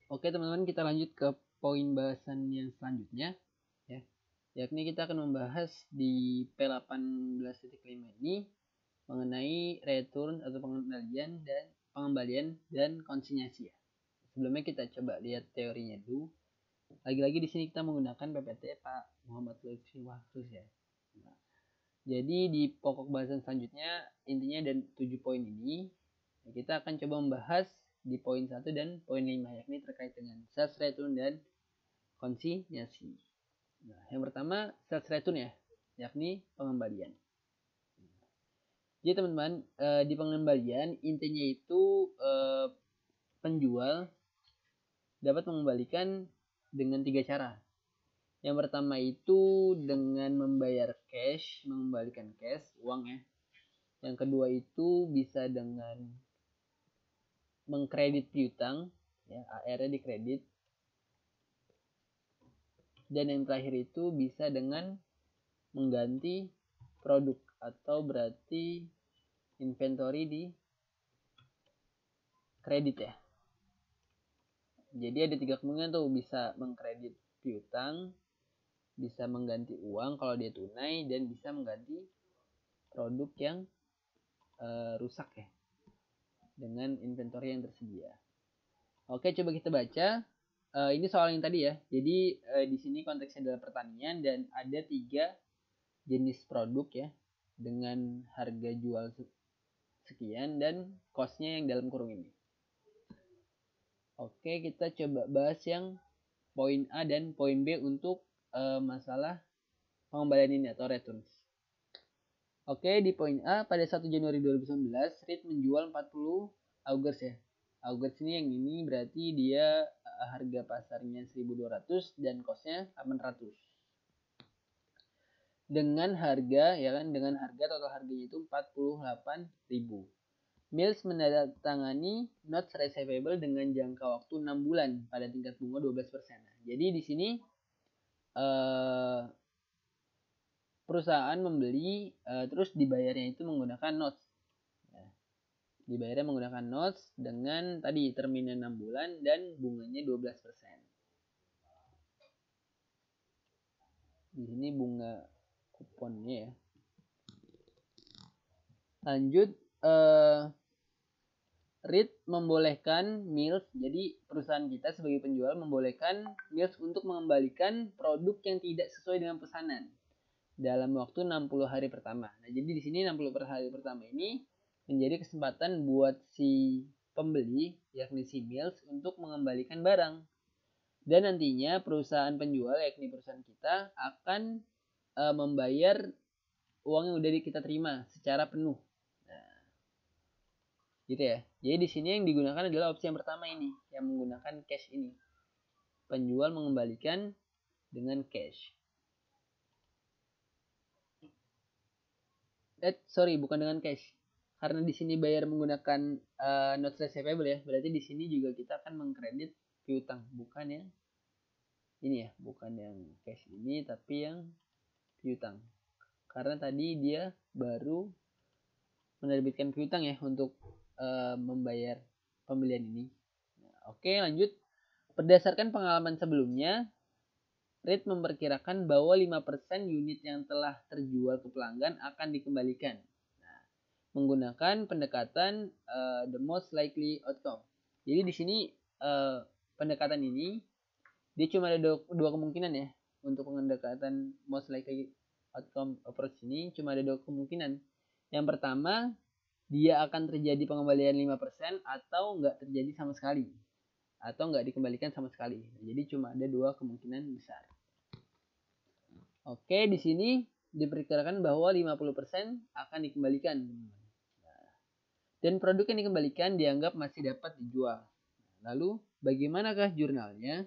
Oke teman-teman, kita lanjut ke poin bahasan yang selanjutnya ya. Yakni kita akan membahas di P18.5 ini mengenai return atau pengembalian dan konsinyasi ya. Sebelumnya kita coba lihat teorinya dulu. Lagi-lagi di sini kita menggunakan PPT Pak Muhammad Lutfi Wahrus ya. Nah, jadi di pokok bahasan selanjutnya intinya dan 7 poin ini kita akan coba membahas di poin 1 dan poin 5 yakni terkait dengan sales return dan konsinyasi. Nah, yang pertama sales return ya, yakni pengembalian. Jadi teman-teman, di pengembalian intinya itu penjual dapat mengembalikan dengan 3 cara. Yang pertama itu dengan membayar cash, mengembalikan cash, uang ya. Yang kedua itu bisa dengan mengkredit piutang, ya, AR-nya dikredit. Dan yang terakhir itu bisa dengan mengganti produk atau berarti inventory di kredit ya. Jadi ada 3 kemungkinan tuh, bisa mengkredit piutang, bisa mengganti uang kalau dia tunai, dan bisa mengganti produk yang rusak ya dengan inventory yang tersedia. Oke, coba kita baca. Ini soal yang tadi ya. Jadi di sini konteksnya adalah pertanian dan ada 3 jenis produk ya dengan harga jual sekian dan cost-nya yang dalam kurung ini. Oke, kita coba bahas yang poin A dan poin B untuk masalah pengembalian ini atau returns. Oke, di poin A pada 1 Januari 2019 REIT menjual 40 augers ya. Augers ini yang ini berarti dia harga pasarnya 1.200 dan costnya 800. Dengan harga ya kan, dengan harga total harganya itu 48.000. Mills menandatangani notes receivable dengan jangka waktu 6 bulan pada tingkat bunga 12%. Jadi di sini perusahaan membeli terus dibayarnya itu menggunakan notes. Ya. Dibayarnya menggunakan notes dengan tadi terminnya 6 bulan dan bunganya 12%. Di sini bunga kuponnya ya. Lanjut, REIT membolehkan Mills, jadi perusahaan kita sebagai penjual membolehkan Mills untuk mengembalikan produk yang tidak sesuai dengan pesanan dalam waktu 60 hari pertama. Nah, jadi di sini 60 hari pertama ini menjadi kesempatan buat si pembeli, yakni si Mills, untuk mengembalikan barang. Dan nantinya perusahaan penjual, yakni perusahaan kita, akan membayar uang yang udah kita terima secara penuh. Nah, gitu ya. Jadi di sini yang digunakan adalah opsi yang pertama ini, yang menggunakan cash ini. Penjual mengembalikan dengan cash. Bukan dengan cash. Karena di sini bayar menggunakan notes receivable ya, berarti di sini juga kita akan mengkredit piutang, bukan yang ini ya, bukan yang cash ini, tapi yang piutang. Karena tadi dia baru menerbitkan piutang ya untuk membayar pembelian ini. Nah, oke, lanjut. Berdasarkan pengalaman sebelumnya, REIT memperkirakan bahwa 5% unit yang telah terjual ke pelanggan akan dikembalikan. Nah, menggunakan pendekatan the most likely outcome. Jadi di sini pendekatan ini dia cuma ada dua kemungkinan ya. Untuk pendekatan most likely outcome approach ini cuma ada 2 kemungkinan. Yang pertama, dia akan terjadi pengembalian 5% atau nggak terjadi sama sekali. Atau nggak dikembalikan sama sekali. Jadi cuma ada 2 kemungkinan besar. Oke, di sini diperkirakan bahwa 50% akan dikembalikan. Dan produk yang dikembalikan dianggap masih dapat dijual. Lalu, bagaimanakah jurnalnya?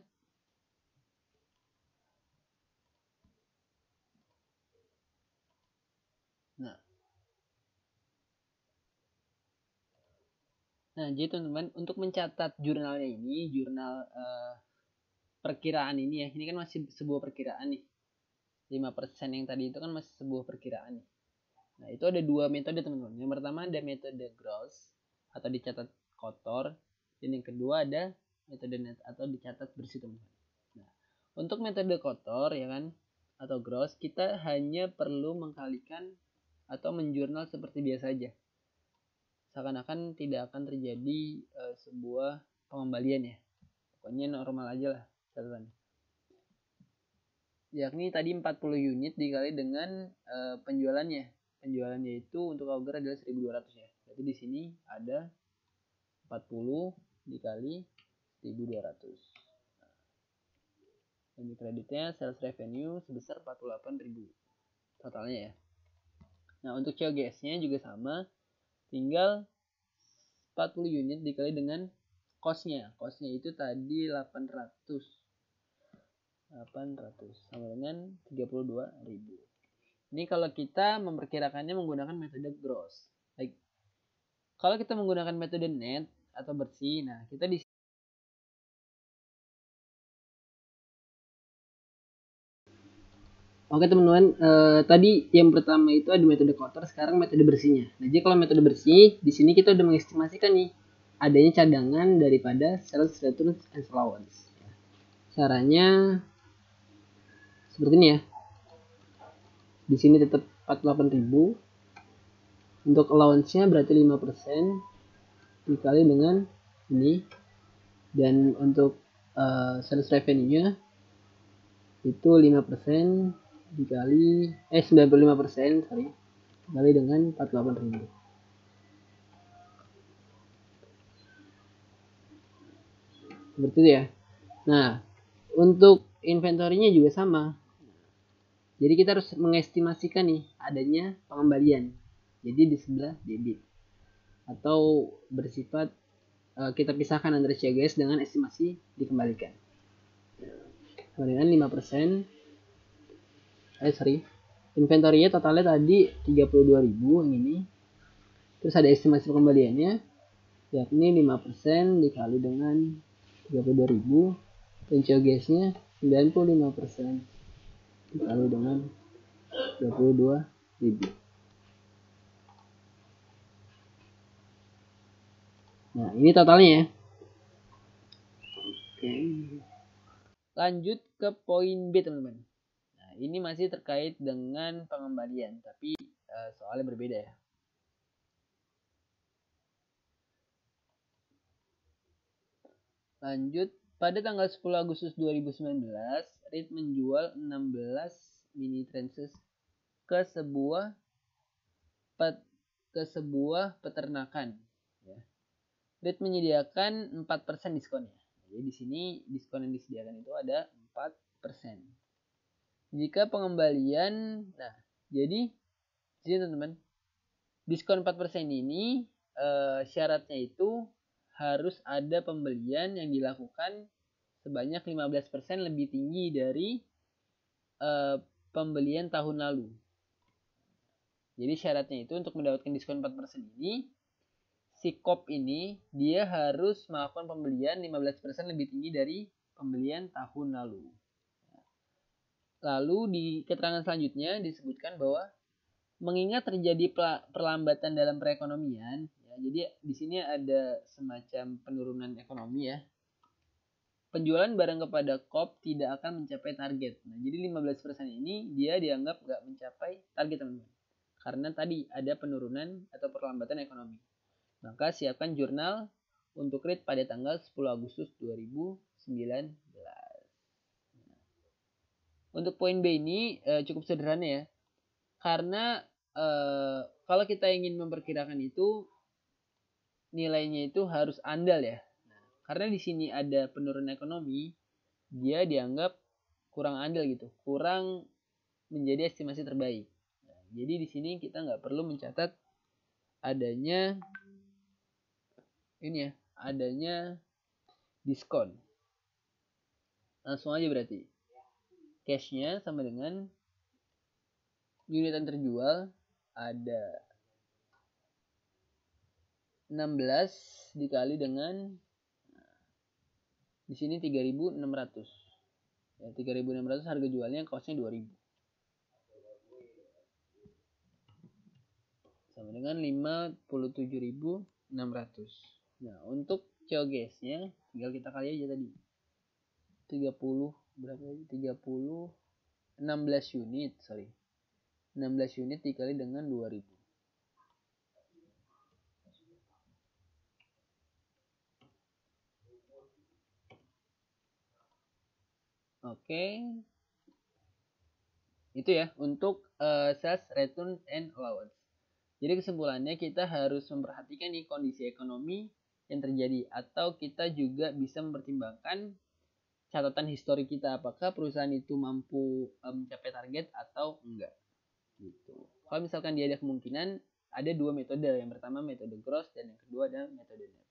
Nah, jadi teman-teman, untuk mencatat jurnalnya ini, jurnal perkiraan ini ya, ini kan masih sebuah perkiraan nih. 5% yang tadi itu kan masih sebuah perkiraan nih. Nah, itu ada 2 metode teman-teman. Yang pertama ada metode gross atau dicatat kotor, dan yang kedua ada metode net atau dicatat bersih teman-teman. Nah, untuk metode kotor ya kan atau gross, kita hanya perlu mengkalikan atau menjurnal seperti biasa aja. Seakan-akan tidak akan terjadi sebuah pengembalian ya. Pokoknya normal aja lah catatan. Yakni tadi 40 unit dikali dengan penjualannya. Penjualannya itu untuk Auger adalah 1.200 ya. Jadi di sini ada 40 dikali 1.200. Ini kreditnya sales revenue sebesar 48.000 totalnya ya. Nah, untuk COGS-nya juga sama. Tinggal 40 unit dikali dengan cost-nya. Cost-nya itu tadi 800 sama dengan 32.000. Ini kalau kita memperkirakannya menggunakan metode gross. Baik. Kalau kita menggunakan metode net atau bersih, nah kita di Oke teman-teman, tadi yang pertama itu ada metode kotor, sekarang metode bersihnya. Nah, jadi kalau metode bersih, di sini kita udah mengestimasikan nih adanya cadangan daripada sales return and allowance. Caranya seperti ini ya. Di sini tetap 48.000. Untuk allowance-nya berarti 5% dikali dengan ini. Dan untuk sales revenue-nya itu 5% dikali 95% dikali dengan 48.000. Seperti itu ya. Nah, untuk inventory-nya juga sama. Jadi kita harus mengestimasikan nih adanya pengembalian. Jadi di sebelah debit atau bersifat kita pisahkan antara COGS dengan estimasi dikembalikan. Kemudian 5%. Inventory-nya totalnya tadi 32.000 yang ini. Terus ada estimasi pengembaliannya yakni 5% dikali dengan 32.000 dan COGS-nya 95% dikali dengan 22.000. Nah, ini totalnya ya. Oke. Lanjut ke poin B, teman-teman. Nah, ini masih terkait dengan pengembalian, tapi soalnya berbeda ya. Lanjut, pada tanggal 10 Agustus 2019, REIT menjual 16 mini tranches ke sebuah peternakan. Ya. REIT menyediakan 4% diskonnya. Jadi di sini diskon yang disediakan itu ada 4%. Jika pengembalian, nah jadi sini teman-teman, diskon 4% ini syaratnya itu harus ada pembelian yang dilakukan sebanyak 15% lebih tinggi dari pembelian tahun lalu. Jadi syaratnya itu untuk mendapatkan diskon 4% ini, si KOP ini dia harus melakukan pembelian 15% lebih tinggi dari pembelian tahun lalu. Lalu di keterangan selanjutnya disebutkan bahwa mengingat terjadi perlambatan dalam perekonomian, ya, jadi di sini ada semacam penurunan ekonomi ya. Penjualan barang kepada KOP tidak akan mencapai target. Nah, jadi 15% ini dia dianggap nggak mencapai target teman-teman. Karena tadi ada penurunan atau perlambatan ekonomi. Maka siapkan jurnal untuk REIT pada tanggal 10 Agustus 2019. Untuk poin B ini cukup sederhana ya. Karena kalau kita ingin memperkirakan itu nilainya itu harus andal ya. Nah, karena di sini ada penurunan ekonomi, dia dianggap kurang andal gitu, kurang menjadi estimasi terbaik. Nah, jadi di sini kita nggak perlu mencatat adanya ini ya, adanya diskon. Langsung aja berarti. Cashnya sama dengan unit yang terjual ada 16 dikali dengan di sini 3.600. Ya, 3.600 harga jualnya, costnya 2.000. Sama dengan 57.600. Nah, untuk COGS-nya tinggal kita kali aja tadi. 30 berapa tadi? 16 unit, 16 unit dikali dengan 2000. Oke. Itu ya untuk sales return and allowance. Jadi kesimpulannya kita harus memperhatikan nih kondisi ekonomi yang terjadi, atau kita juga bisa mempertimbangkan catatan histori kita, apakah perusahaan itu mampu mencapai target atau enggak gitu. Kalau misalkan dia ada kemungkinan, ada dua metode. Yang pertama metode gross dan yang kedua adalah metode net.